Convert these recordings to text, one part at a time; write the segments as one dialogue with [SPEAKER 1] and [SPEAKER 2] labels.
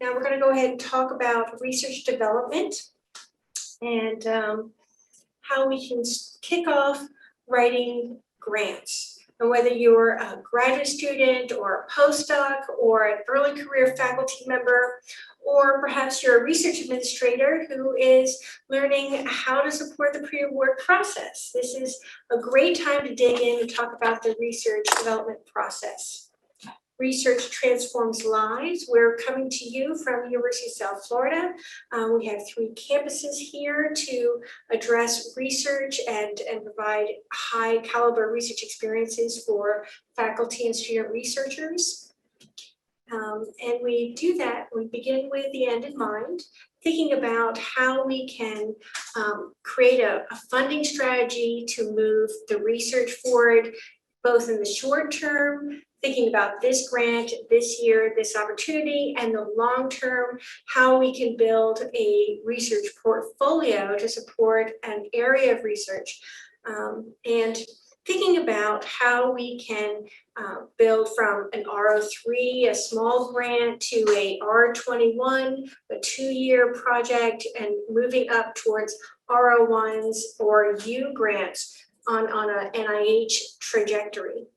[SPEAKER 1] Now we're going to go ahead and talk about research development and how we can kick off writing grants. And whether you're a graduate student or a postdoc or an early career faculty member, or perhaps you're a research administrator who is learning how to support the pre-award process. This is a great time to dig in and talk about the research development process. Research transforms lives. We're coming to you from the University of South Florida. We have 3 campuses here to address research and provide high caliber research experiences for faculty and student researchers. And we do that, we begin with the end in mind, thinking about how we can create a funding strategy to move the research forward, both in the short term, thinking about this grant, this year, this opportunity, and the long term, how we can build a research portfolio to support an area of research, and thinking about how we can build from an R03, a small grant, to a R21, a 2-year project, and moving up towards R01s or U grants on a NIH trajectory.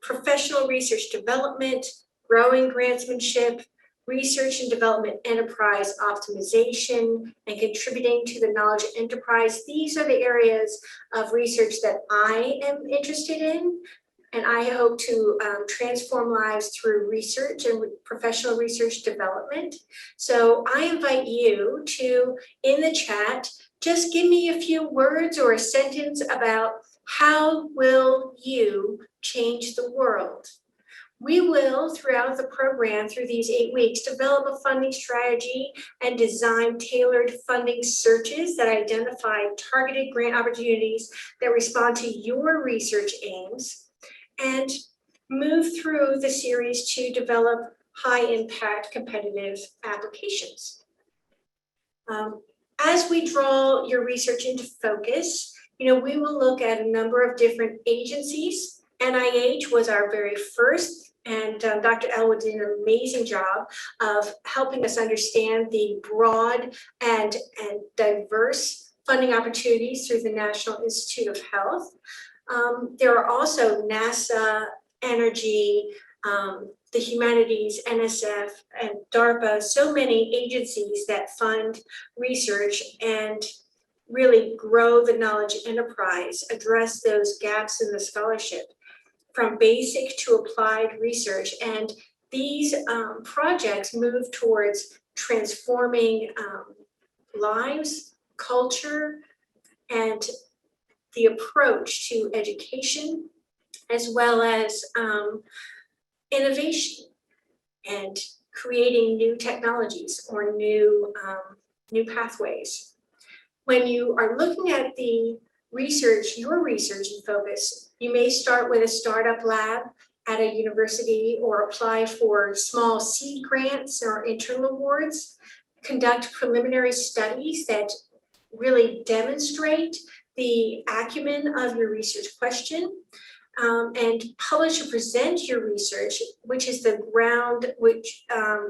[SPEAKER 1] Professional research development, growing grantsmanship, research and development enterprise optimization, and contributing to the knowledge enterprise. These are the areas of research that I am interested in, and I hope to transform lives through research and professional research development. So I invite you to, in the chat, just give me a few words or a sentence about how will you change the world? We will, throughout the program, through these 8 weeks, develop a funding strategy and design tailored funding searches that identify targeted grant opportunities that respond to your research aims, and move through the series to develop high-impact competitive applications. As we draw your research into focus, we will look at a number of different agencies. NIH was our very first, and Dr. Elwood did an amazing job of helping us understand the broad and diverse funding opportunities through the National Institute of Health. There are also NASA, Energy, the Humanities, NSF, and DARPA, so many agencies that fund research and really grow the knowledge enterprise, address those gaps in the scholarship, from basic to applied research. And these projects move towards transforming lives, culture, and the approach to education, as well as innovation and creating new technologies or new pathways. When you are looking at the research, your research and focus, you may start with a startup lab at a university or apply for small seed grants or internal awards, conduct preliminary studies that really demonstrate the acumen of your research question, and publish or present your research, which is the ground, which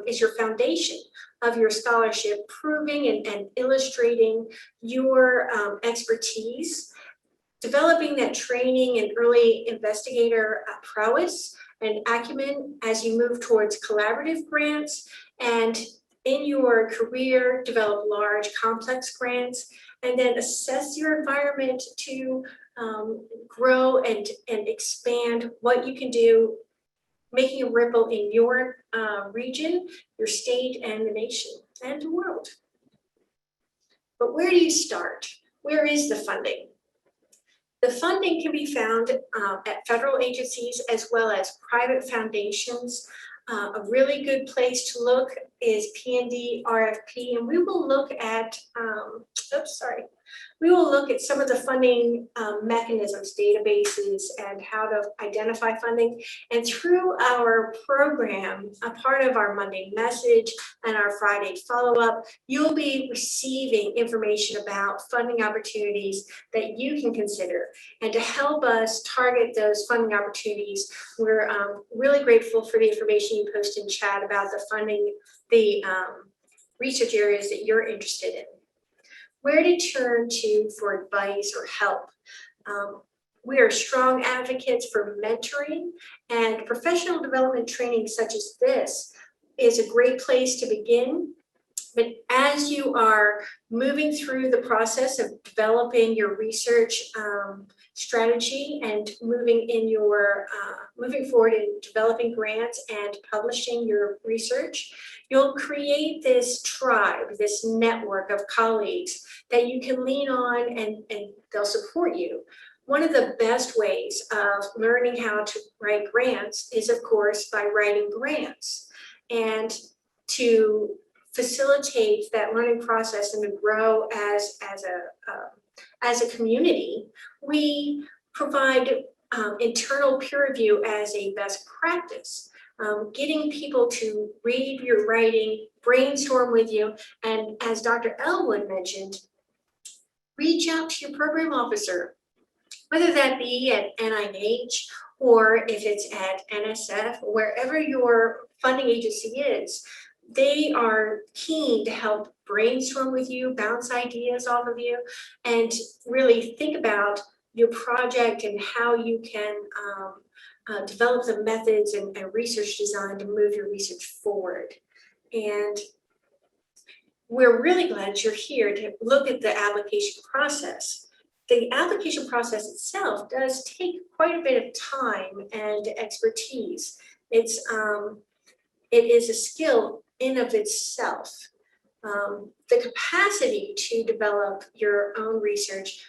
[SPEAKER 1] is your foundation of your scholarship, proving and illustrating your expertise, developing that training and early investigator prowess and acumen as you move towards collaborative grants, and in your career, develop large, complex grants, and then assess your environment to grow and expand what you can do, making a ripple in your region, your state, and the nation, and the world. But where do you start? Where is the funding? The funding can be found at federal agencies as well as private foundations. A really good place to look is P&D RFP, and we will look at, we will look at some of the funding mechanisms, databases, and how to identify funding. And through our program, a part of our Monday message and our Friday follow-up, you'll be receiving information about funding opportunities that you can consider. And to help us target those funding opportunities, we're really grateful for the information you post in chat about the funding, the research areas that you're interested in. Where to turn to for advice or help. We are strong advocates for mentoring, and professional development training such as this is a great place to begin. But as you are moving through the process of developing your research strategy and moving forward in developing grants and publishing your research, you'll create this tribe, this network of colleagues that you can lean on, and they'll support you. One of the best ways of learning how to write grants is, of course, by writing grants. And to facilitate that learning process and to grow as a community, we provide internal peer review as a best practice. Getting people to read your writing, brainstorm with you, and as Dr. Elwood mentioned, reach out to your program officer, whether that be at NIH or if it's at NSF, wherever your funding agency is. They are keen to help brainstorm with you, bounce ideas off of you, and really think about your project and how you can develop the methods and research design to move your research forward. And we're really glad you're here to look at the application process. The application process itself does take quite a bit of time and expertise. It is a skill in of itself. The capacity to develop your own research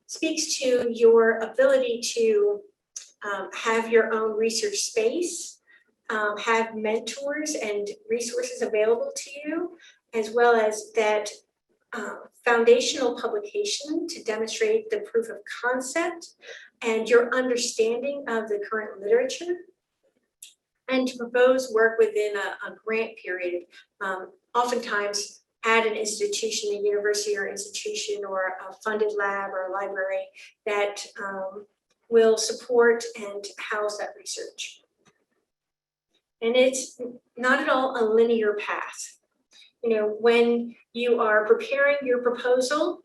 [SPEAKER 1] speaks to your ability to have your own research space, have mentors and resources available to you, as well as that foundational publication to demonstrate the proof of concept and your understanding of the current literature, and to propose work within a grant period, oftentimes at an institution, a university or institution, or a funded lab or a library that will support and house that research. And it's not at all a linear path. You know, when you are preparing your proposal,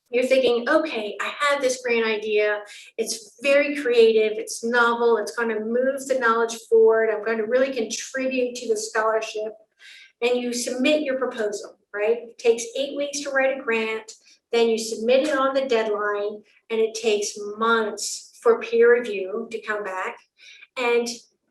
[SPEAKER 1] you're thinking, okay, I had this grant idea. It's very creative, it's novel, it's going to move the knowledge forward. I'm going to really contribute to the scholarship. And you submit your proposal, right? It takes 8 weeks to write a grant. Then you submit it on the deadline, and it takes months for peer review to come back. And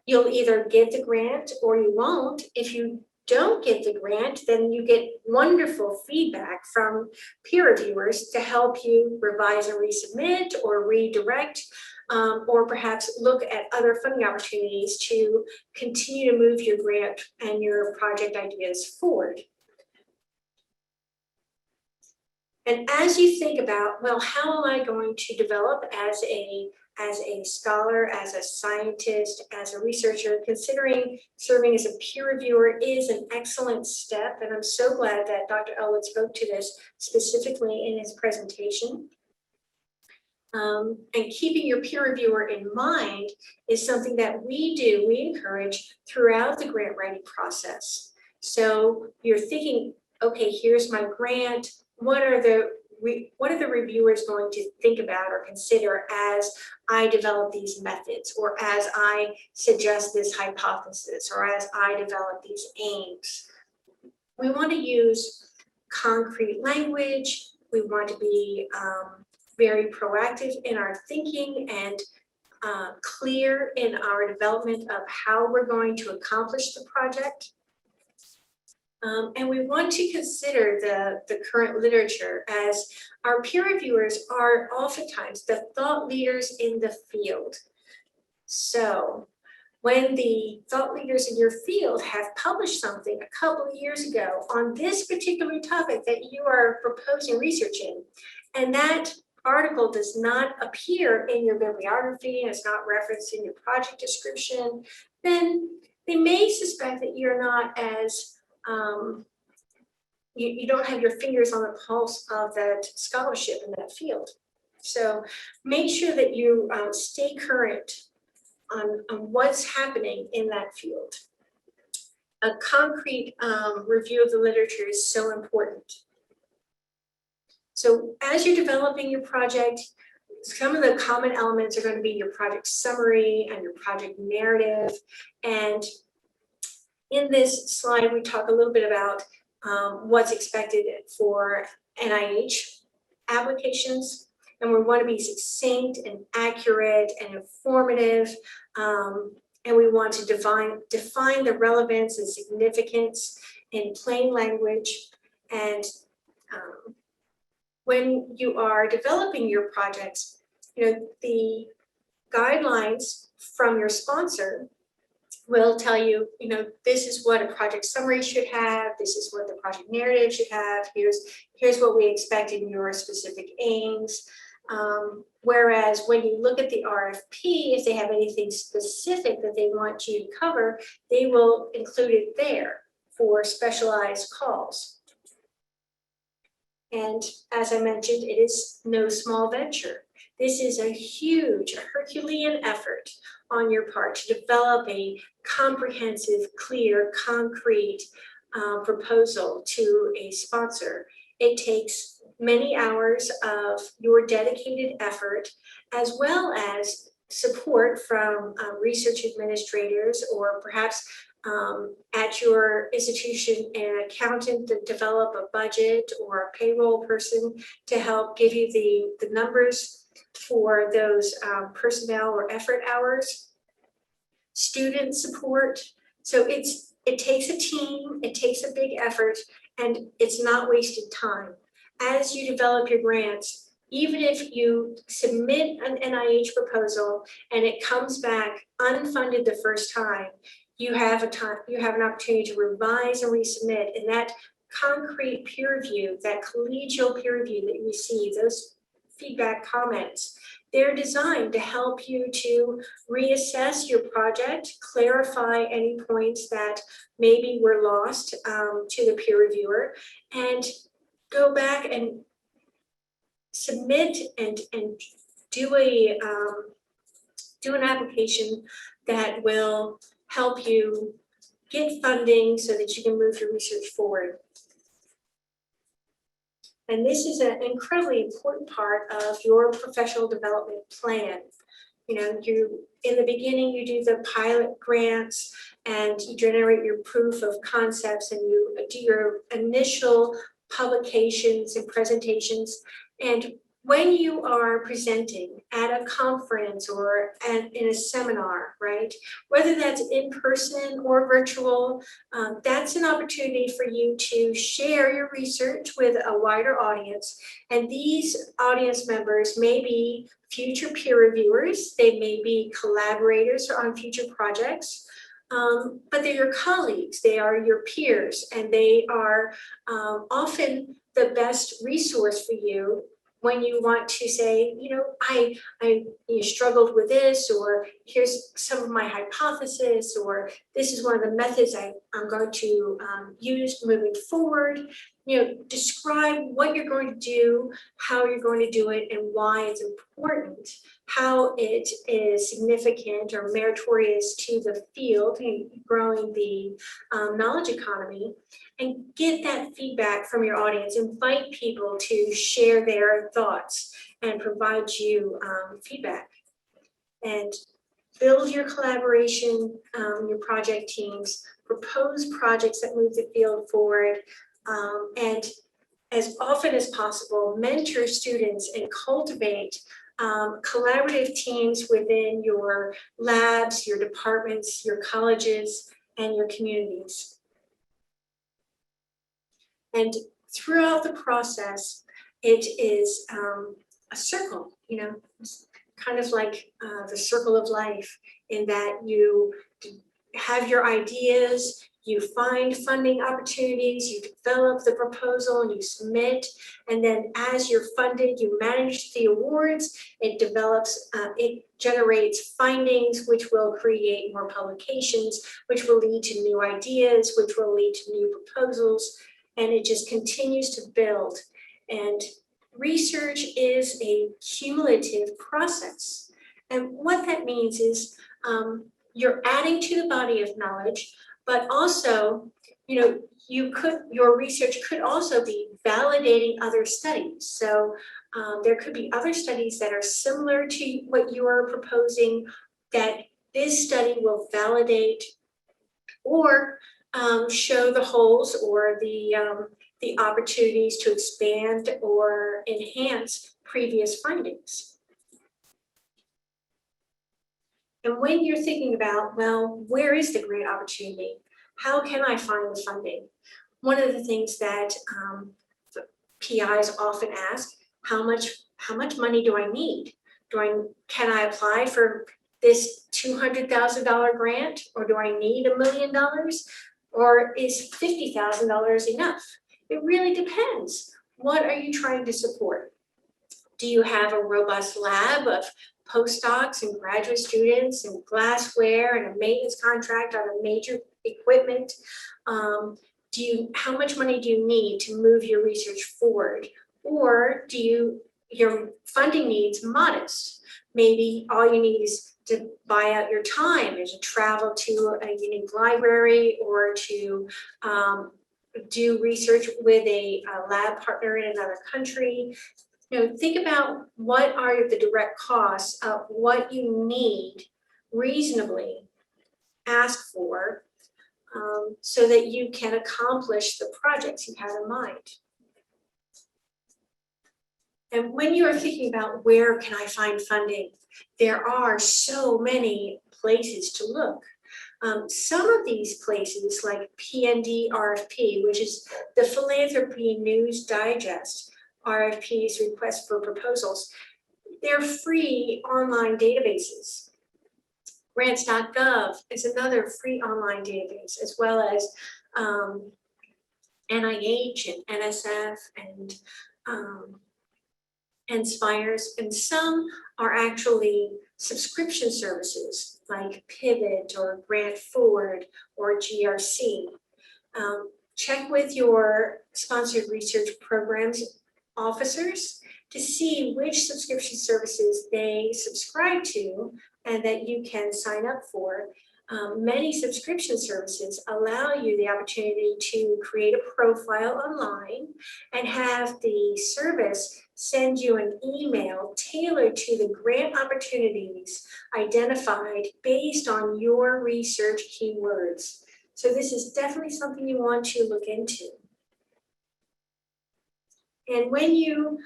[SPEAKER 1] you'll either get the grant or you won't. If you don't get the grant, then you get wonderful feedback from peer reviewers to help you revise and resubmit or redirect, or perhaps look at other funding opportunities to continue to move your grant and your project ideas forward. And as you think about, well, how am I going to develop as a scholar, as a scientist, as a researcher, considering serving as a peer reviewer is an excellent step. And I'm so glad that Dr. Elwood spoke to this specifically in his presentation. And keeping your peer reviewer in mind is something that we encourage throughout the grant writing process. So you're thinking, okay, here's my grant. What are the reviewers going to think about or consider as I develop these methods, or as I suggest this hypothesis, or as I develop these aims? We want to use concrete language. We want to be very proactive in our thinking and clear in our development of how we're going to accomplish the project. And we want to consider the current literature, as our peer reviewers are oftentimes the thought leaders in the field. So when the thought leaders in your field have published something a couple of years ago on this particular topic that you are proposing research in, and that article does not appear in your bibliography and is not referenced in your project description, then they may suspect that you're not as, you don't have your fingers on the pulse of that scholarship in that field. So make sure that you stay current on what's happening in that field. A concrete review of the literature is so important. So as you're developing your project, some of the common elements are going to be your project summary and your project narrative. And in this slide, we talk a little bit about what's expected for NIH applications. And we want to be succinct and accurate and informative. And we want to define the relevance and significance in plain language. And when you are developing your projects, the guidelines from your sponsor will tell you, this is what a project summary should have, this is what the project narrative should have, here's what we expect in your specific aims. Whereas when you look at the RFP, if they have anything specific that they want you to cover, they will include it there for specialized calls. And as I mentioned, it is no small venture. This is a huge, Herculean effort on your part to develop a comprehensive, clear, concrete proposal to a sponsor. It takes many hours of your dedicated effort, as well as support from research administrators, or perhaps at your institution, an accountant to develop a budget, or a payroll person to help give you the numbers for those personnel or effort hours. Student support. So it takes a team, it takes a big effort, and it's not wasted time. As you develop your grants, even if you submit an NIH proposal and it comes back unfunded the first time, you have an opportunity to revise and resubmit, and that concrete peer review, that collegial peer review that you receive, those feedback comments, they're designed to help you to reassess your project, clarify any points that maybe were lost to the peer reviewer, and go back and submit and do an application that will help you get funding so that you can move your research forward. And this is an incredibly important part of your professional development plan. In the beginning, you do the pilot grants and you generate your proof of concepts, and you do your initial publications and presentations. And when you are presenting at a conference or in a seminar, right, whether that's in person or virtual, that's an opportunity for you to share your research with a wider audience. And these audience members may be future peer reviewers, they may be collaborators on future projects, but they're your colleagues, they are your peers, and they are often the best resource for you when you want to say, I struggled with this, or here's some of my hypothesis, or this is one of the methods I'm going to use moving forward. Describe what you're going to do, how you're going to do it, and why it's important, how it is significant or meritorious to the field and growing the knowledge economy. And get that feedback from your audience. Invite people to share their thoughts and provide you feedback. And build your collaboration, your project teams, propose projects that move the field forward, and as often as possible, mentor students and cultivate collaborative teams within your labs, your departments, your colleges, and your communities. And throughout the process, it is a circle, kind of like the circle of life. in that you have your ideas, you find funding opportunities, you develop the proposal and you submit, and then as you're funded, you manage the awards, it develops, it generates findings which will create more publications, which will lead to new ideas, which will lead to new proposals, and it just continues to build. And research is a cumulative process. And what that means is you're adding to the body of knowledge, but also, you know, your research could also be validating other studies. So there could be other studies that are similar to what you are proposing that this study will validate or show the holes or the opportunities to expand or enhance previous findings. And when you're thinking about, well, where is the grant opportunity? How can I find the funding? One of the things that PIs often ask, how much money do I need? Can I apply for this $200,000 grant, or do I need $1 million? Or is $50,000 enough? It really depends. What are you trying to support? Do you have a robust lab of postdocs and graduate students and glassware and a maintenance contract on a major equipment? How much money do you need to move your research forward? Or your funding needs modest? Maybe all you need is to buy out your time and to travel to a unique library or to do research with a lab partner in another country. You know, think about what are the direct costs of what you need reasonably ask for so that you can accomplish the projects you have in mind. And when you are thinking about where can I find funding, there are so many places to look. Some of these places, like PND RFP, which is the Philanthropy News Digest RFPs, requests for proposals, they're free online databases. Grants.gov is another free online database, as well as NIH and NSF and Spires, and some are actually subscription services like Pivot or Grant Forward or GRC. Check with your sponsored research programs officers to see which subscription services they subscribe to and that you can sign up for. Many subscription services allow you the opportunity to create a profile online and have the service send you an email tailored to the grant opportunities identified based on your research keywords. So this is definitely something you want to look into. And when you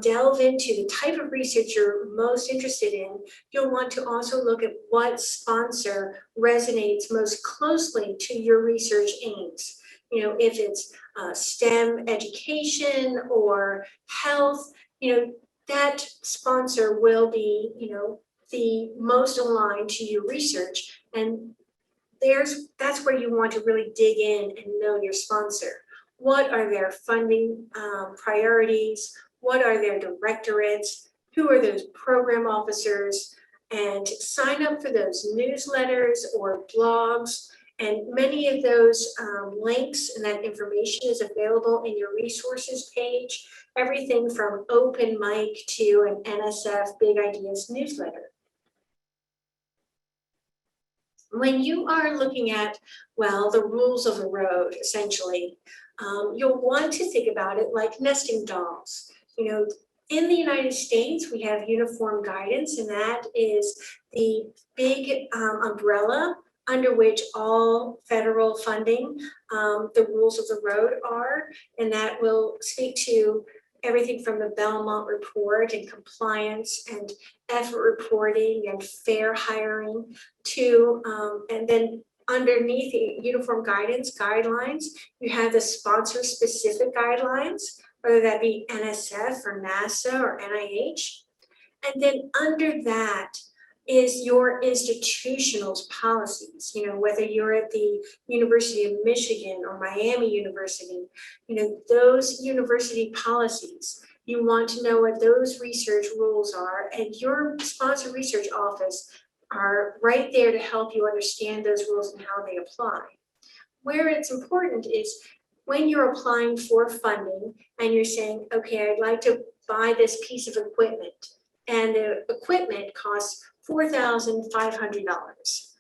[SPEAKER 1] delve into the type of research you're most interested in, you'll want to also look at what sponsor resonates most closely to your research aims. You know, if it's STEM education or health, you know, that sponsor will be, you know, the most aligned to your research. And that's where you want to really dig in and know your sponsor. What are their funding priorities? What are their directorates? Who are those program officers? And sign up for those newsletters or blogs. And many of those links and that information is available in your resources page. Everything from Open Mic to an NSF Big Ideas newsletter. When you are looking at, well, the rules of the road, essentially, you'll want to think about it like nesting dolls. You know, in the United States, we have uniform guidance, and that is the big umbrella under which all federal funding, the rules of the road are, and that will speak to everything from the Belmont report and compliance and effort reporting and fair hiring to, and then underneath the uniform guidance guidelines, you have the sponsor specific guidelines, whether that be NSF or NASA or NIH. And then under that, is your institutional's policies. You know, whether you're at the University of Michigan or Miami University, you know, those university policies. You want to know what those research rules are, and your sponsor research office are right there to help you understand those rules and how they apply. Where it's important is when you're applying for funding and you're saying, okay, I'd like to buy this piece of equipment, and the equipment costs $4,500.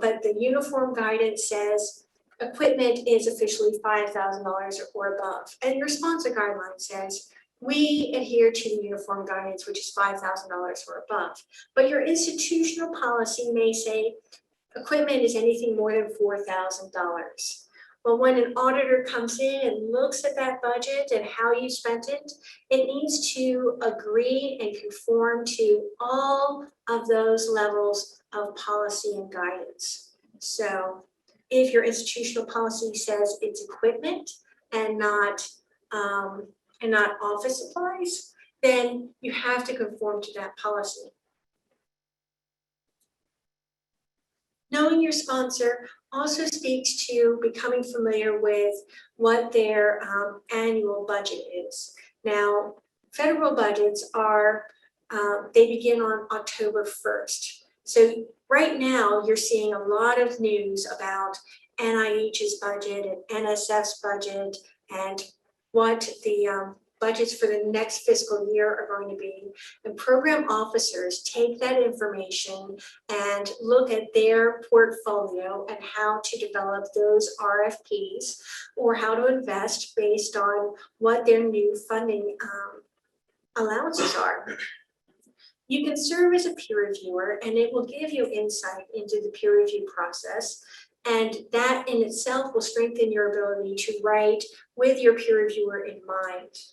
[SPEAKER 1] But the uniform guidance says equipment is officially $5,000 or above. And your sponsor guideline says we adhere to the uniform guidance, which is $5,000 or above. But your institutional policy may say equipment is anything more than $4,000. Well, when an auditor comes in and looks at that budget and how you spent it, it needs to agree and conform to all of those levels of policy and guidance. So if your institutional policy says it's equipment and not office supplies, then you have to conform to that policy. Knowing your sponsor also speaks to becoming familiar with what their annual budget is. Now, federal budgets are, they begin on October 1st. So right now you're seeing a lot of news about NIH's budget and NSF's budget and what the budgets for the next fiscal year are going to be. And program officers take that information and look at their portfolio and how to develop those RFPs or how to invest based on what their new funding allowances are. You can serve as a peer reviewer, and it will give you insight into the peer review process. And that in itself will strengthen your ability to write with your peer reviewer in mind.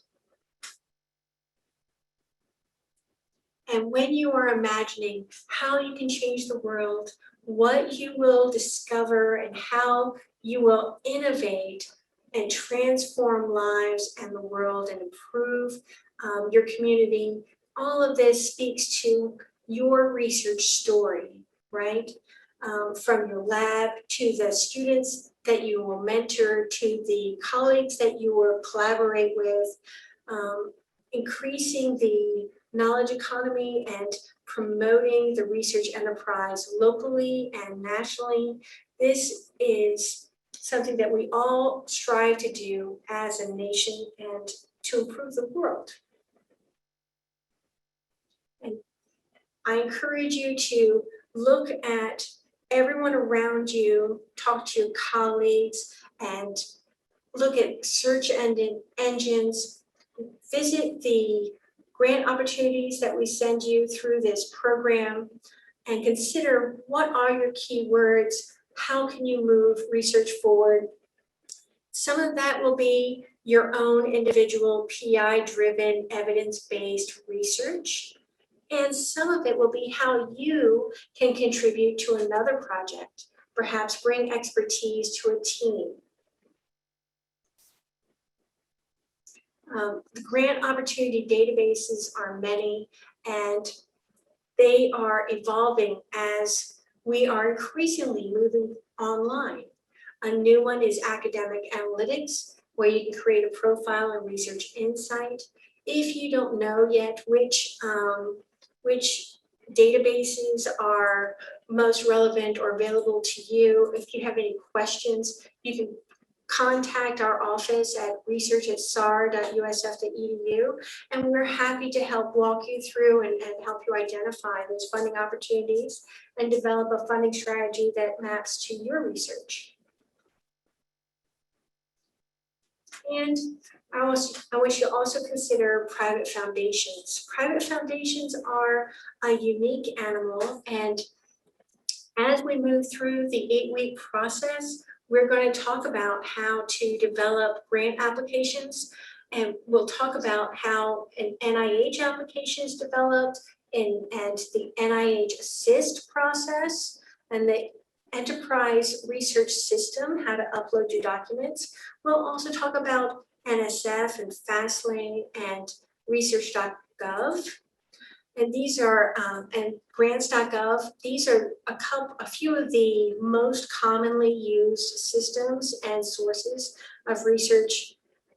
[SPEAKER 1] And when you are imagining how you can change the world, what you will discover and how you will innovate and transform lives and the world and improve your community, all of this speaks to your research story, right? From your lab to the students that you will mentor, to the colleagues that you will collaborate with, increasing the knowledge economy and promoting the research enterprise locally and nationally. This is something that we all strive to do as a nation and to improve the world. And I encourage you to look at everyone around you, talk to your colleagues, and look at search engines, visit the grant opportunities that we send you through this program, and consider what are your keywords, how can you move research forward. Some of that will be your own individual PI-driven evidence-based research, and some of it will be how you can contribute to another project, perhaps bring expertise to a team. The grant opportunity databases are many, and they are evolving as we are increasingly moving online. A new one is academic analytics, where you can create a profile and research insight. If you don't know yet which databases are most relevant or available to you, if you have any questions, you can contact our office at research@sar.usf.edu, and we're happy to help walk you through and help you identify those funding opportunities and develop a funding strategy that maps to your research. And I wish you also consider private foundations. Private foundations are a unique animal, and as we move through the 8-week process, we're going to talk about how to develop grant applications, and we'll talk about how an NIH application is developed and the NIH Assist process and the enterprise research system, how to upload your documents. We'll also talk about NSF and FastLane and research.gov. And these are, and grants.gov, these are a few of the most commonly used systems and sources of research.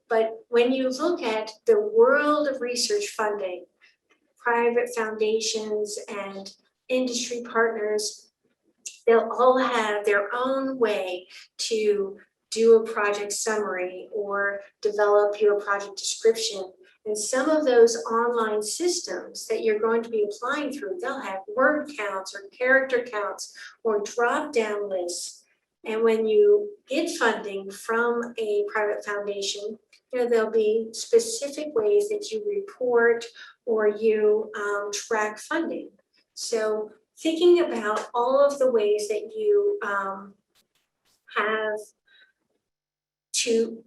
[SPEAKER 1] But when you look at the world of research funding, private foundations and industry partners, they'll all have their own way to do a project summary or develop your project description. And some of those online systems that you're going to be applying through, they'll have word counts or character counts or drop-down lists. And when you get funding from a private foundation, there'll be specific ways that you report or you track funding. So thinking about all of the ways that you have to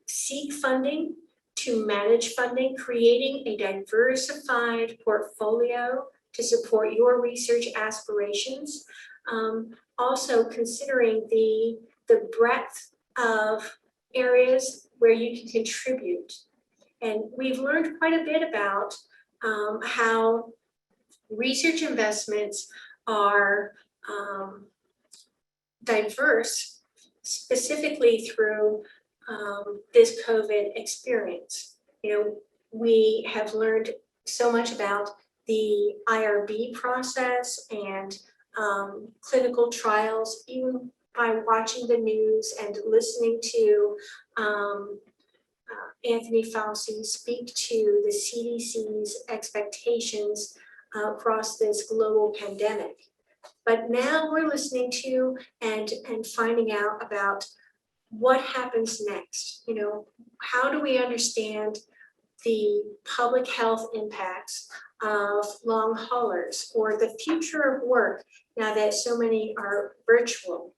[SPEAKER 1] seek funding, to manage funding, creating a diversified portfolio to support your research aspirations. Also considering the breadth of areas where you can contribute. And we've learned quite a bit about how research investments are diverse, specifically through this COVID experience. We have learned so much about the IRB process and clinical trials, even by watching the news and listening to Anthony Fauci speak to the CDC's expectations across this global pandemic. But now we're listening to and finding out about what happens next. How do we understand the public health impacts of long haulers or the future of work now that so many are virtual?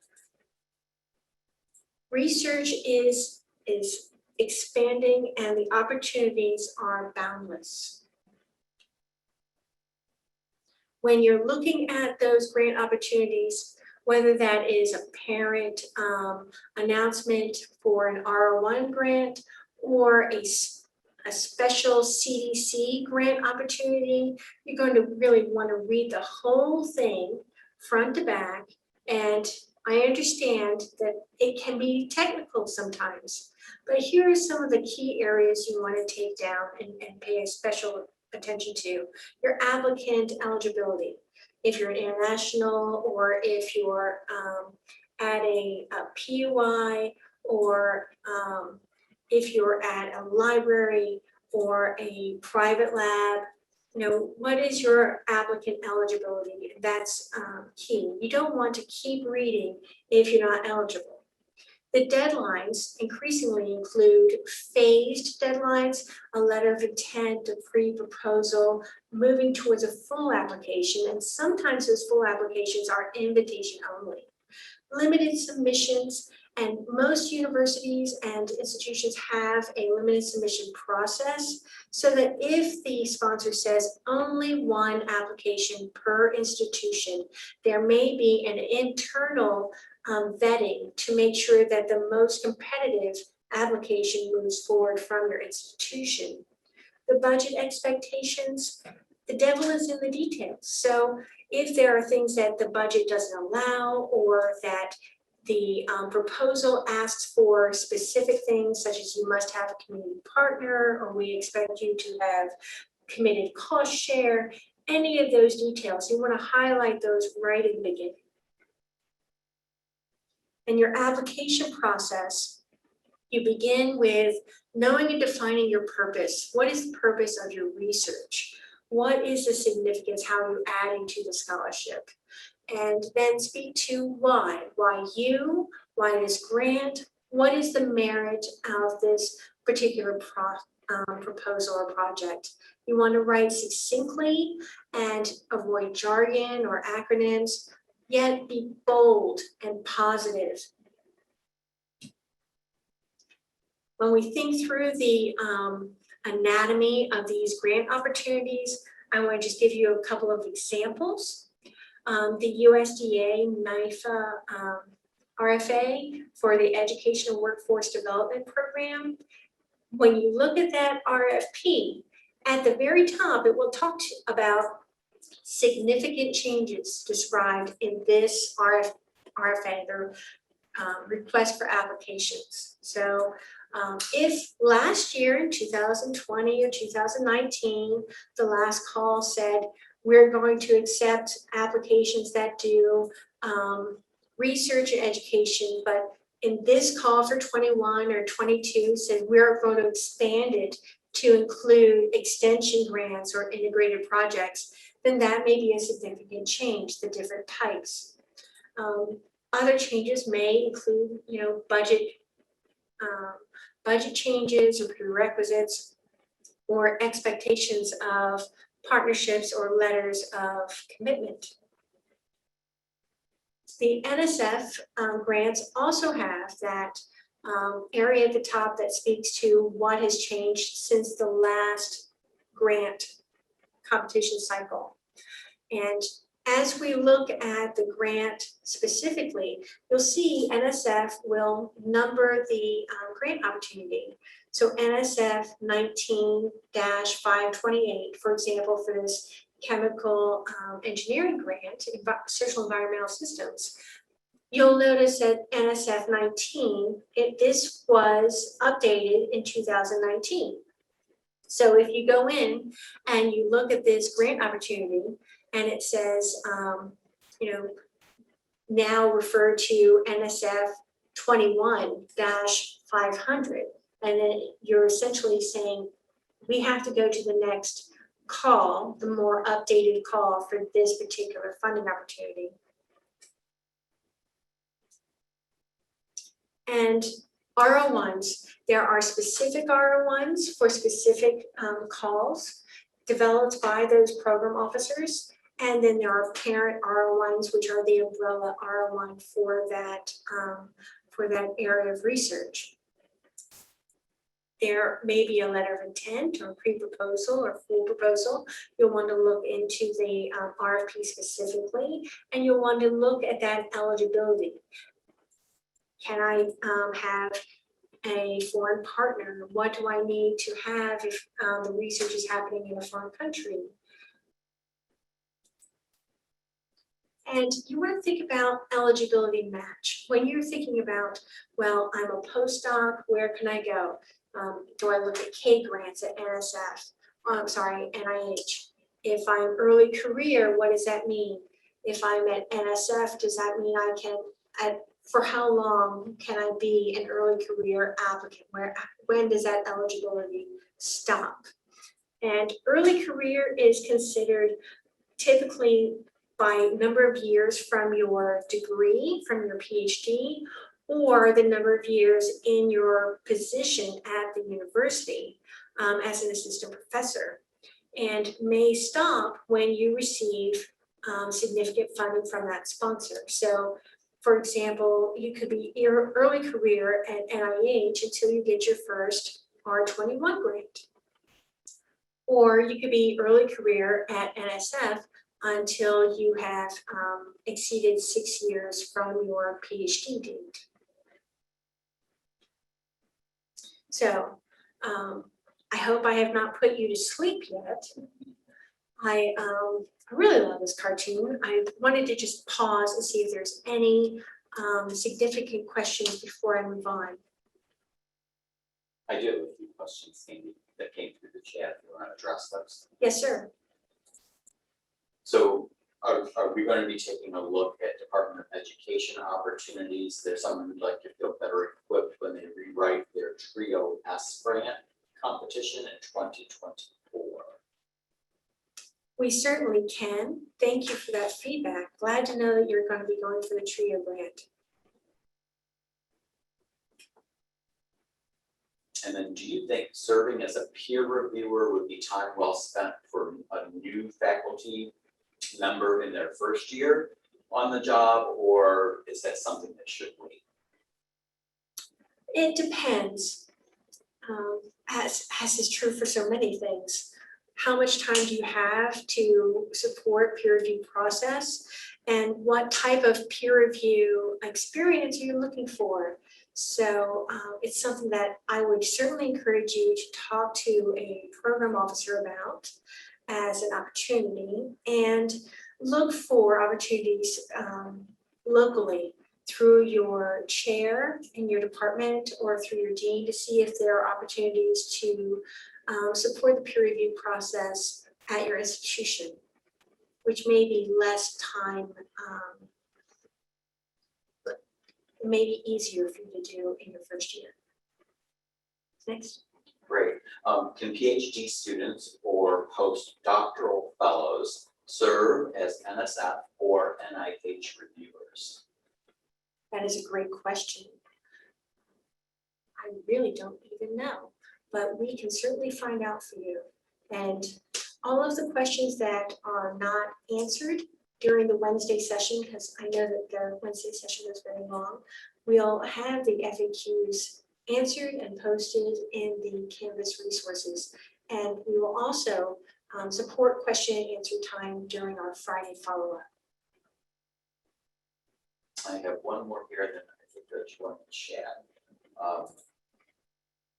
[SPEAKER 1] Research is expanding and the opportunities are boundless. When you're looking at those grant opportunities, whether that is a parent announcement for an R01 grant or a special CDC grant opportunity, you're going to really want to read the whole thing front to back. And I understand that it can be technical sometimes, but here are some of the key areas you want to take down and pay a special attention to. Your applicant eligibility. If you're international or if you're at a PUI or if you're at a library or a private lab, what is your applicant eligibility? That's key. You don't want to keep reading if you're not eligible. The deadlines increasingly include phased deadlines, a letter of intent, a pre-proposal, moving towards a full application, and sometimes those full applications are invitation only. Limited submissions, and most universities and institutions have a limited submission process so that if the sponsor says only one application per institution, there may be an internal vetting to make sure that the most competitive application moves forward from your institution. The budget expectations, the devil is in the details. So if there are things that the budget doesn't allow or that the proposal asks for specific things such as you must have a community partner or we expect you to have committed cost share, any of those details, you want to highlight those right in the beginning. In your application process, you begin with knowing and defining your purpose. What is the purpose of your research? What is the significance? How are you adding to the scholarship? And then speak to why. Why you? Why this grant? What is the merit of this particular proposal or project? You want to write succinctly and avoid jargon or acronyms, yet be bold and positive. When we think through the anatomy of these grant opportunities, I want to just give you a couple of examples. The USDA NIFA RFA for the Educational Workforce Development Program. When you look at that RFP, At the very top, it will talk about significant changes described in this RFA, or request for applications. So if last year in 2020 or 2019, the last call said, we're going to accept applications that do research and education, but in this call for 21 or 22 said we're going to expand it to include extension grants or integrated projects, then that may be a significant change, the different types. Other changes may include, budget changes or prerequisites or expectations of partnerships or letters of commitment. The NSF grants also have that area at the top that speaks to what has changed since the last grant competition cycle. And as we look at the grant specifically, you'll see NSF will number the grant opportunity. So NSF 19-528, for example, for this chemical engineering grant, social environmental systems, you'll notice that NSF 19, this was updated in 2019. So if you go in and you look at this grant opportunity and it says, now refer to NSF 21-500, and then you're essentially saying, we have to go to the next call, the more updated call for this particular funding opportunity. And R01s, there are specific R01s for specific calls developed by those program officers. And then there are parent R01s, which are the umbrella R01 for that area of research. There may be a letter of intent or pre-proposal or full proposal. You'll want to look into the RFP specifically, and you'll want to look at that eligibility. Can I have a foreign partner? What do I need to have if the research is happening in a foreign country? And you want to think about eligibility match. When you're thinking about, well, I'm a postdoc, where can I go? Do I look at K grants at NSF? NIH. If I'm early career, what does that mean? If I'm at NSF, does that mean I can, for how long can I be an early career applicant? When does that eligibility stop? And early career is considered typically by number of years from your degree, from your PhD, or the number of years in your position at the university as an assistant professor, and may stop when you receive significant funding from that sponsor. So, for example, you could be early career at NIH until you get your first R21 grant. Or you could be early career at NSF until you have exceeded 6 years from your PhD date. So I hope I have not put you to sleep yet. I really love this cartoon. I wanted to just pause and see if there's any significant questions before I move on.
[SPEAKER 2] I do have a few questions, Sandy, that came through the chat. If you want to address those?
[SPEAKER 1] Yes, sir.
[SPEAKER 2] So are we going to be taking a look at Department of Education opportunities? There's someone who'd like to feel better equipped when they rewrite their TRIO aspirant competition in 2024.
[SPEAKER 1] We certainly can. Thank you for that feedback. Glad to know that you're going to be going for the TRIO grant.
[SPEAKER 2] And then do you think serving as a peer reviewer would be time well spent for a new faculty member in their first year on the job, or is that something that should wait?
[SPEAKER 1] It depends, as is true for so many things. How much time do you have to support peer review process, and what type of peer review experience are you looking for? So it's something that I would certainly encourage you to talk to a program officer about as an opportunity, and look for opportunities locally through your chair in your department or through your dean to see if there are opportunities to support the peer review process at your institution, which may be less time, but it may be easier for you to do in your first year. Next.
[SPEAKER 2] Great. Can PhD students or postdoctoral fellows serve as NSF or NIH reviewers?
[SPEAKER 1] That is a great question. I really don't even know, but we can certainly find out for you. And all of the questions that are not answered during the Wednesday session, because I know that the Wednesday session is very long, we'll have the FAQs answered and posted in the Canvas resources. And we will also support question and answer time during our Friday follow-up.
[SPEAKER 2] I have one more here, then I think there's one in the chat.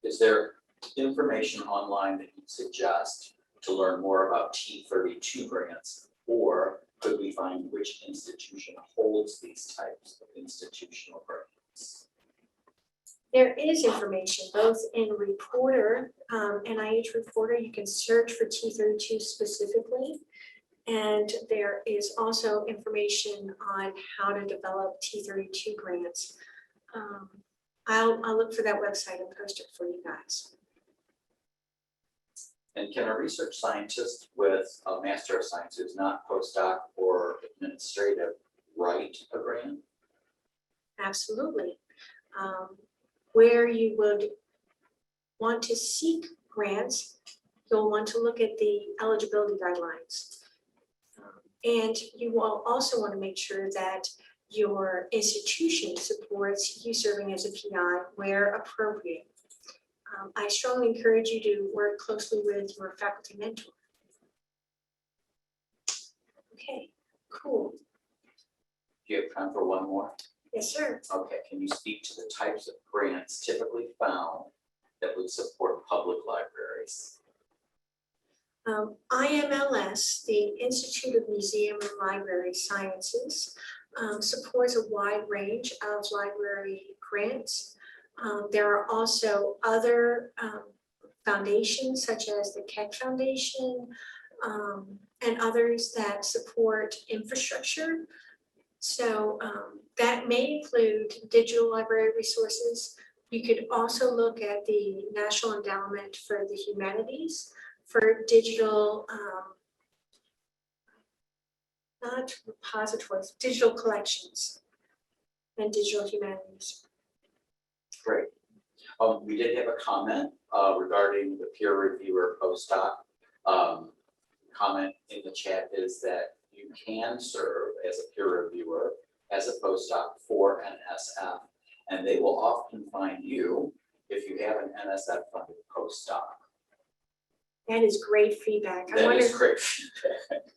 [SPEAKER 2] Is there information online that you suggest to learn more about T32 grants, or could we find which institution holds these types of institutional grants?
[SPEAKER 1] There is information both in Reporter, NIH Reporter, you can search for T32 specifically. And there is also information on how to develop T32 grants. I'll look for that website and post it for you guys.
[SPEAKER 2] And can a research scientist with a Master of Science who's not postdoc or administrative write a grant?
[SPEAKER 1] Absolutely. Where you would want to seek grants, you'll want to look at the eligibility guidelines. And you will also want to make sure that your institution supports you serving as a PI where appropriate. I strongly encourage you to work closely with your faculty mentor. Okay, cool.
[SPEAKER 2] Do you have time for one more?
[SPEAKER 1] Yes, sir.
[SPEAKER 2] Okay, can you speak to the types of grants typically found that would support public libraries?
[SPEAKER 1] IMLS, the Institute of Museum and Library Sciences, supports a wide range of library grants. There are also other foundations such as the Keck Foundation and others that support infrastructure. So that may include digital library resources. You could also look at the National Endowment for the Humanities for digital, not repositories, digital collections and digital humanities.
[SPEAKER 2] Great. We did have a comment regarding the peer reviewer postdoc. Comment in the chat is that you can serve as a peer reviewer as a postdoc for NSF, and they will often find you if you have an NSF funded postdoc.
[SPEAKER 1] That is great feedback.
[SPEAKER 2] That is great.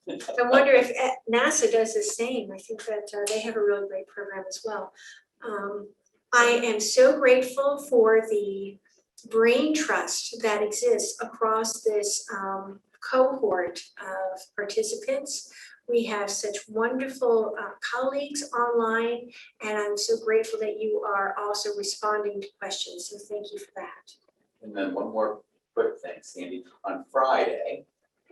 [SPEAKER 1] I wonder if NASA does the same. I think that they have a really great program as well. I am so grateful for the brain trust that exists across this cohort of participants. We have such wonderful colleagues online, and I'm so grateful that you are also responding to questions. So thank you for that.
[SPEAKER 2] And then one more quick thing, Sandy. On Friday,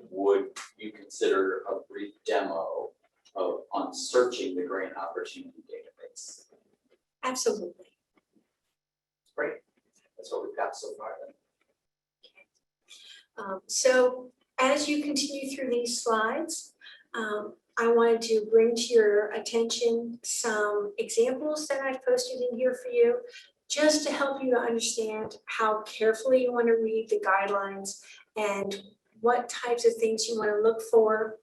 [SPEAKER 2] would you consider a brief demo on searching the grant opportunity database?
[SPEAKER 1] Absolutely.
[SPEAKER 2] Great. That's what we've got so far then.
[SPEAKER 1] So as you continue through these slides, I wanted to bring to your attention some examples that I've posted in here for you, just to help you to understand how carefully you want to read the guidelines and what types of things you want to look for.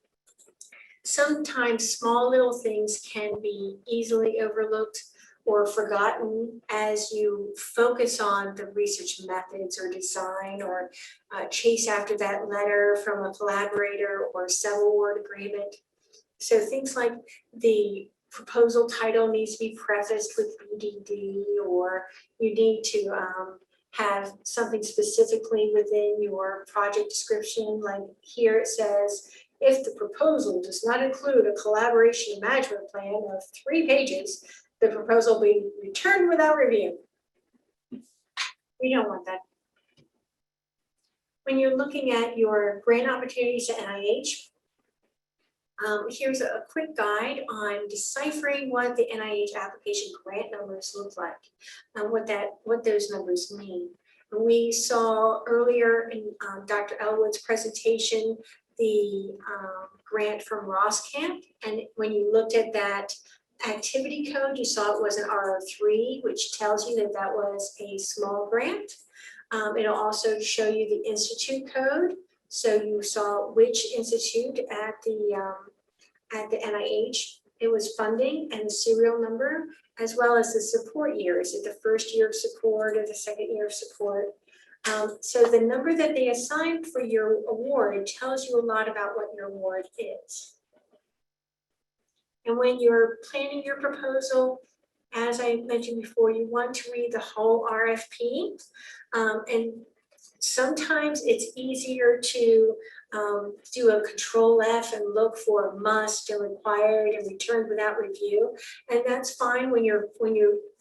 [SPEAKER 1] Sometimes small little things can be easily overlooked or forgotten as you focus on the research methods or design or chase after that letter from a collaborator or sub-award agreement. So things like the proposal title needs to be prefaced with BDD, or you need to have something specifically within your project description. Like here it says, if the proposal does not include a collaboration management plan of 3 pages, the proposal will be returned without review. We don't want that. When you're looking at your grant opportunities at NIH, here's a quick guide on deciphering what the NIH application grant numbers look like and what those numbers mean. And we saw earlier in Dr. Elwood's presentation the grant from Roskamp, and when you looked at that activity code, you saw it was an R03, which tells you that that was a small grant. It'll also show you the institute code. So you saw which institute at the NIH it was funding and the serial number, as well as the support year. Is it the first year of support or the second year of support? So the number that they assigned for your award tells you a lot about what your award is. And when you're planning your proposal, as I mentioned before, you want to read the whole RFP. And sometimes it's easier to do a Control F and look for must and required and returned without review. And that's fine when you're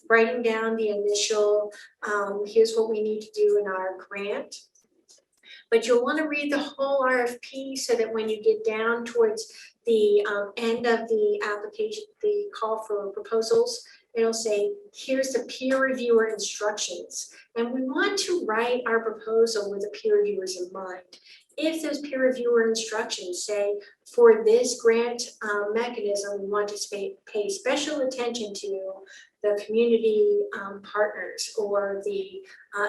[SPEAKER 1] writing down the initial, here's what we need to do in our grant. But you'll want to read the whole RFP so that when you get down towards the end of the application, the call for proposals, it'll say, here's the peer reviewer instructions. And we want to write our proposal with the peer reviewers in mind. If those peer reviewer instructions say, for this grant mechanism, we want to pay special attention to the community partners, or the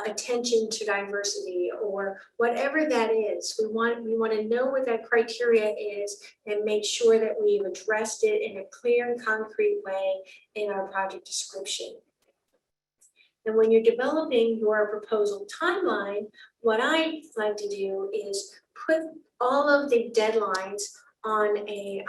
[SPEAKER 1] attention to diversity, or whatever that is. We want to know what that criteria is and make sure that we've addressed it in a clear and concrete way in our project description. And when you're developing your proposal timeline, what I like to do is put all of the deadlines on a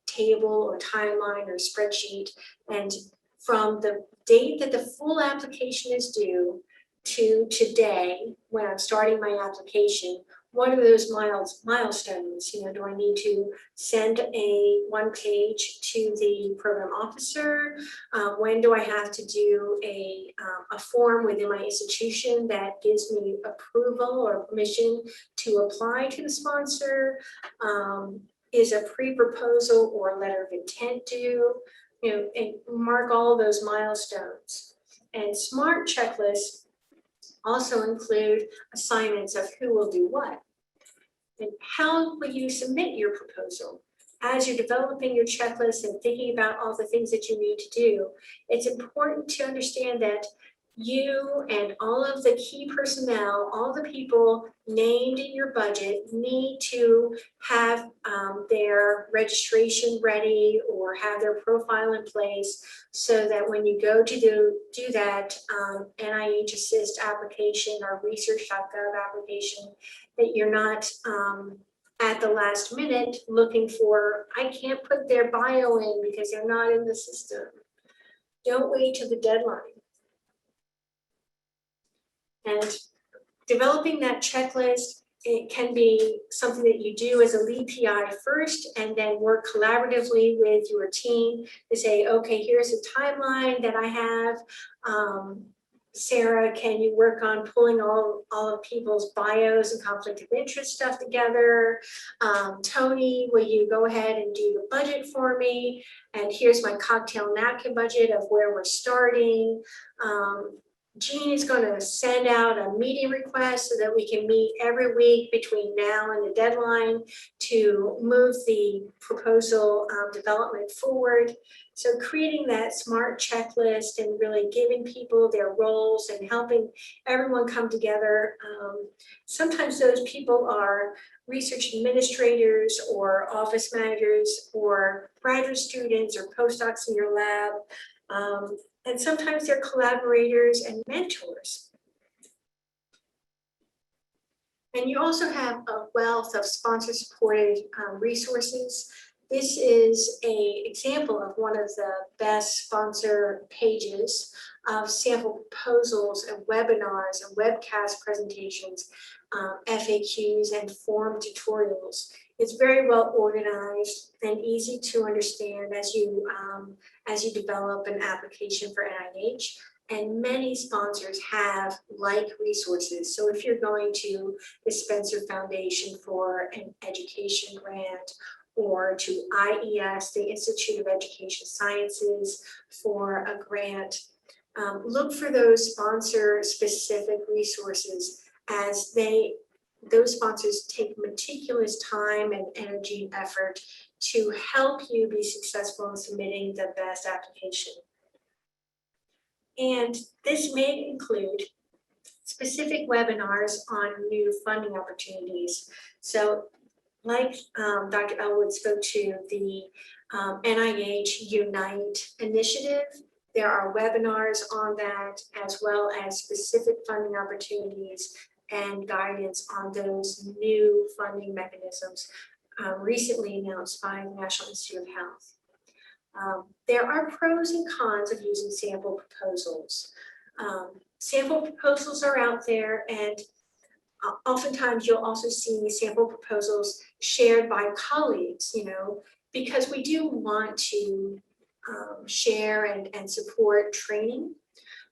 [SPEAKER 1] table or timeline or spreadsheet, and from the date that the full application is due to today, when I'm starting my application, what are those milestones? You know, do I need to send a 1-page to the program officer? When do I have to do a form within my institution that gives me approval or permission to apply to the sponsor? Is a pre-proposal or letter of intent due? You know, and mark all those milestones. And SMART checklists also include assignments of who will do what. And how will you submit your proposal? As you're developing your checklist and thinking about all the things that you need to do, it's important to understand that you and all of the key personnel, all the people named in your budget, need to have their registration ready or have their profile in place, so that when you go to do that NIH Assist application or research.gov application, that you're not at the last minute looking for, I can't put their bio in because they're not in the system. Don't wait till the deadline. And developing that checklist, it can be something that you do as a lead PI first, and then work collaboratively with your team to say, okay, here's a timeline that I have. Sarah, can you work on pulling all of people's bios and conflict of interest stuff together? Tony, will you go ahead and do the budget for me? And here's my cocktail napkin budget of where we're starting. Jean is going to send out a meeting request so that we can meet every week between now and the deadline to move the proposal development forward. So creating that SMART checklist and really giving people their roles and helping everyone come together. Sometimes those people are research administrators or office managers or graduate students or postdocs in your lab. And sometimes they're collaborators and mentors. And you also have a wealth of sponsor-supported resources This is an example of one of the best sponsor pages of sample proposals and webinars and webcast presentations, FAQs and form tutorials. It's very well organized and easy to understand as you develop an application for NIH. And many sponsors have like resources. So if you're going to the Spencer Foundation for an education grant, or to IES, the Institute of Education Sciences, for a grant, look for those sponsor-specific resources, as those sponsors take meticulous time and energy and effort to help you be successful in submitting the best application. And this may include specific webinars on new funding opportunities. So like Dr. Elwood spoke to the NIH Unite initiative, there are webinars on that, as well as specific funding opportunities and guidance on those new funding mechanisms recently announced by the National Institute of Health. There are pros and cons of using sample proposals. Sample proposals are out there, and oftentimes you'll also see sample proposals shared by colleagues, because we do want to share and support training.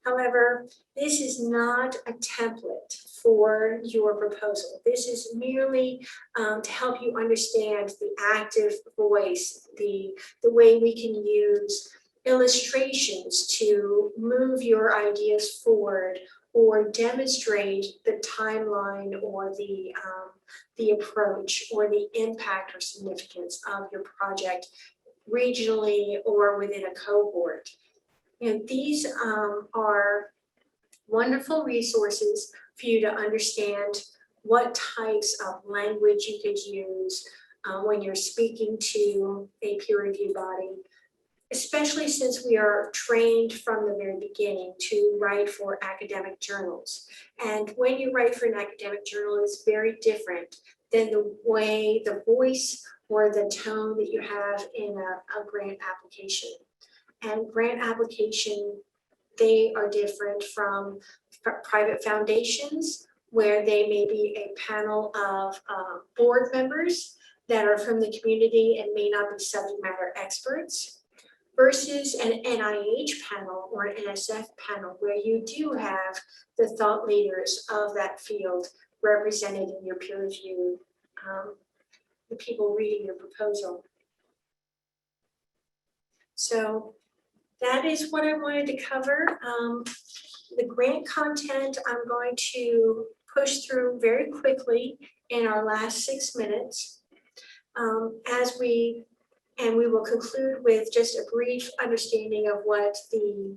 [SPEAKER 1] However, this is not a template for your proposal. This is merely to help you understand the active voice, the way we can use illustrations to move your ideas forward, or demonstrate the timeline or the approach or the impact or significance of your project regionally or within a cohort. And these are wonderful resources for you to understand what types of language you could use when you're speaking to a peer review body, especially since we are trained from the very beginning to write for academic journals. And when you write for an academic journal, it's very different than the way, the voice or the tone that you have in a grant application. And grant application, they are different from private foundations, where they may be a panel of board members that are from the community and may not be subject matter experts, versus an NIH panel or an NSF panel, where you do have the thought leaders of that field represented in your peer review, the people reading your proposal. So that is what I wanted to cover. The grant content I'm going to push through very quickly in our last 6 minutes. And we will conclude with just a brief understanding of what the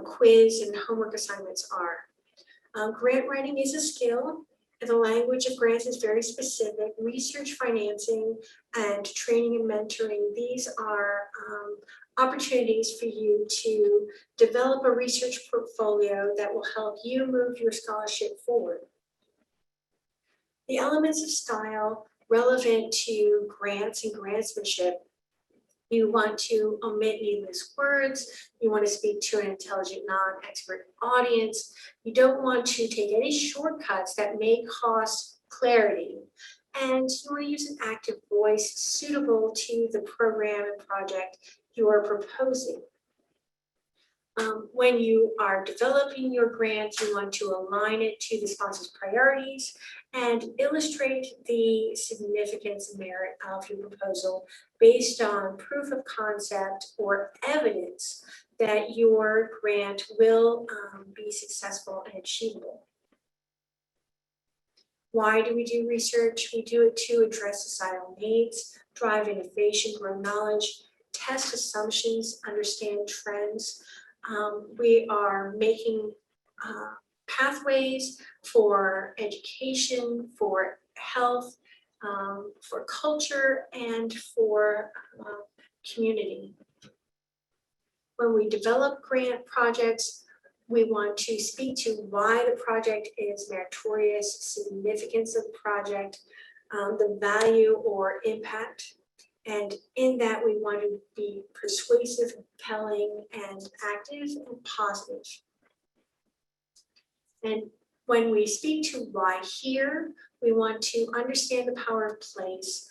[SPEAKER 1] quiz and homework assignments are. Grant writing is a skill. The language of grants is very specific. Research financing and training and mentoring, these are opportunities for you to develop a research portfolio that will help you move your scholarship forward. The elements of style relevant to grants and grantsmanship: you want to omit needless words. You want to speak to an intelligent, non-expert audience. You don't want to take any shortcuts that may cost clarity. And you want to use an active voice suitable to the program and project you are proposing. When you are developing your grant, you want to align it to the sponsor's priorities and illustrate the significance and merit of your proposal based on proof of concept or evidence that your grant will be successful and achievable. Why do we do research? We do it to address societal needs, drive innovation, grow knowledge, test assumptions, understand trends. We are making pathways for education, for health, for culture, and for community. When we develop grant projects, we want to speak to why the project is meritorious, significance of the project, the value or impact, And in that, we want to be persuasive, compelling, and active and positive. And when we speak to why here, we want to understand the power of place,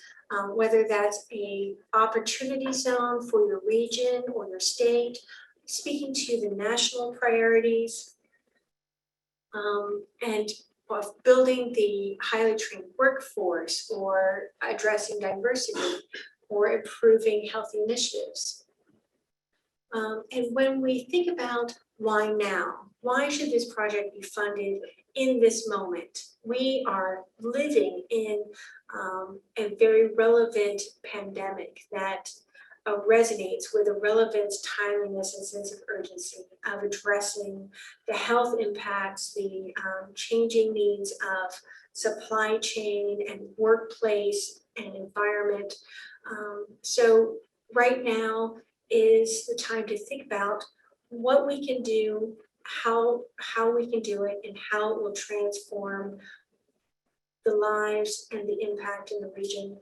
[SPEAKER 1] whether that's a opportunity zone for your region or your state, speaking to the national priorities, and of building the highly trained workforce or addressing diversity or improving health initiatives. And when we think about why now, why should this project be funded in this moment? We are living in a very relevant pandemic that resonates with the relevance, timeliness, and sense of urgency of addressing the health impacts, the changing needs of supply chain and workplace and environment. So right now is the time to think about what we can do, how we can do it, and how it will transform the lives and the impact in the region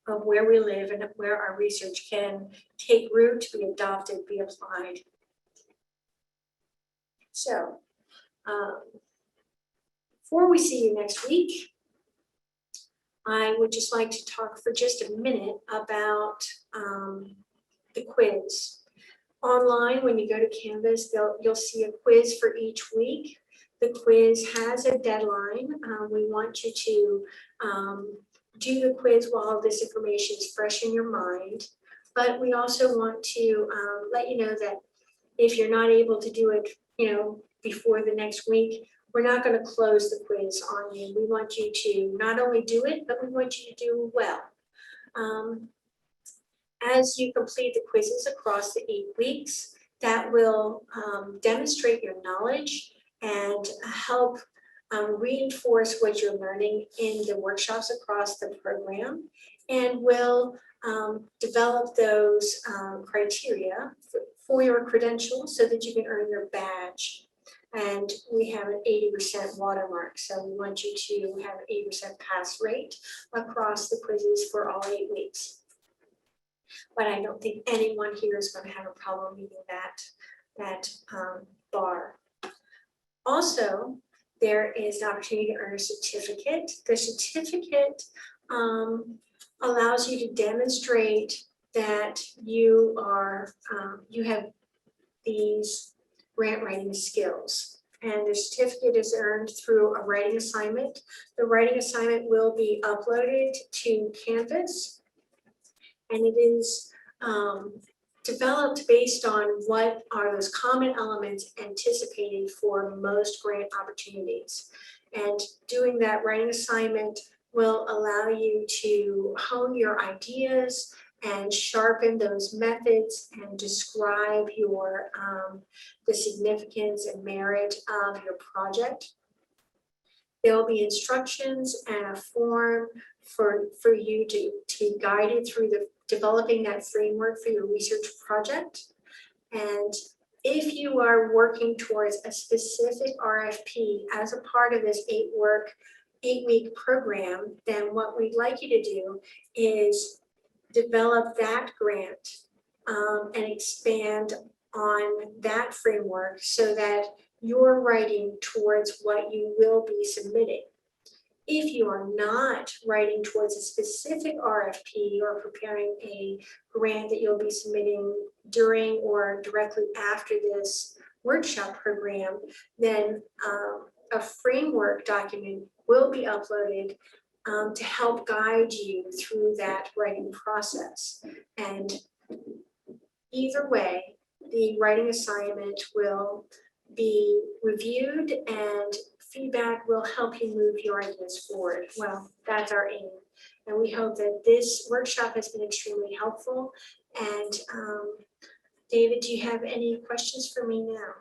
[SPEAKER 1] of where we live and where our research can take root, be adopted, be applied. So, before we see you next week, I would just like to talk for just a minute about the quiz. Online, when you go to Canvas, you'll see a quiz for each week. The quiz has a deadline. We want you to do the quiz while this information is fresh in your mind. But we also want to let you know that if you're not able to do it, before the next week, we're not going to close the quiz on you. We want you to not only do it, but we want you to do well. As you complete the quizzes across the 8 weeks, that will demonstrate your knowledge and help reinforce what you're learning in the workshops across the program, and will develop those criteria for your credentials so that you can earn your badge. And we have an 80% watermark, so we want you to have an 80% pass rate across the quizzes for all 8 weeks. But I don't think anyone here is going to have a problem meeting that bar. Also, there is an opportunity to earn a certificate. The certificate allows you to demonstrate that you have these grant writing skills. And the certificate is earned through a writing assignment. The writing assignment will be uploaded to Canvas, and it is developed based on what are those common elements anticipated for most grant opportunities. And doing that writing assignment will allow you to hone your ideas and sharpen those methods and describe your the significance and merit of your project. There will be instructions and a form for you to be guided through the developing that framework for your research project. And if you are working towards a specific RFP as a part of this 8-week program, then what we'd like you to do is develop that grant and expand on that framework so that you're writing towards what you will be submitting. If you are not writing towards a specific RFP or preparing a grant that you'll be submitting during or directly after this workshop program, then a framework document will be uploaded to help guide you through that writing process. And either way, the writing assignment will be reviewed and feedback will help you move your ideas forward. Well, that's our aim. And we hope that this workshop has been extremely helpful. And David, do you have any questions for me now?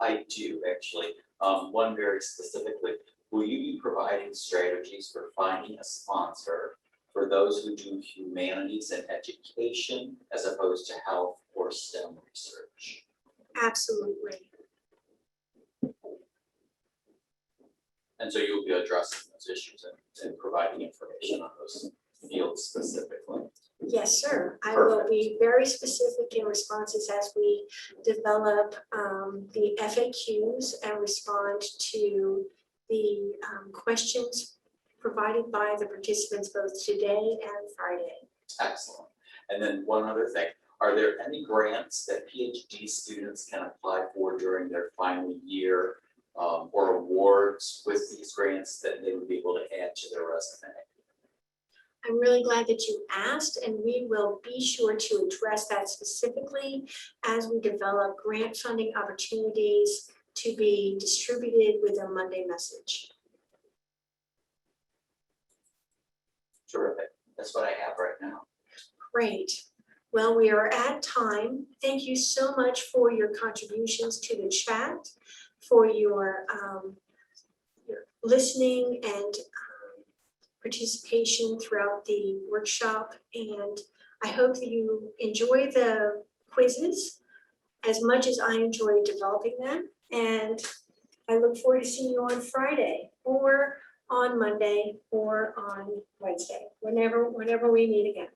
[SPEAKER 2] I do, actually. One very specifically, will you be providing strategies for finding a sponsor for those who do humanities and education as opposed to health or STEM research?
[SPEAKER 1] Absolutely.
[SPEAKER 2] And so you'll be addressing those issues and providing information on those. field specifically.
[SPEAKER 1] Yes, sir. I will be very specific in responses as we develop the FAQs and respond to the questions provided by the participants both today and Friday.
[SPEAKER 2] Excellent. And then one other thing, are there any grants that PhD students can apply for during their final year or awards with these grants that they would be able to add to their resume?
[SPEAKER 1] I'm really glad that you asked, and we will be sure to address that specifically as we develop grant funding opportunities to be distributed with a Monday message.
[SPEAKER 2] Terrific. That's what I have right now.
[SPEAKER 1] Great. Well, we are at time. Thank you so much for your contributions to the chat, for your listening and participation throughout the workshop. And I hope that you enjoy the quizzes as much as I enjoy developing them. And I look forward to seeing you on Friday or on Monday or on Wednesday, whenever we meet again.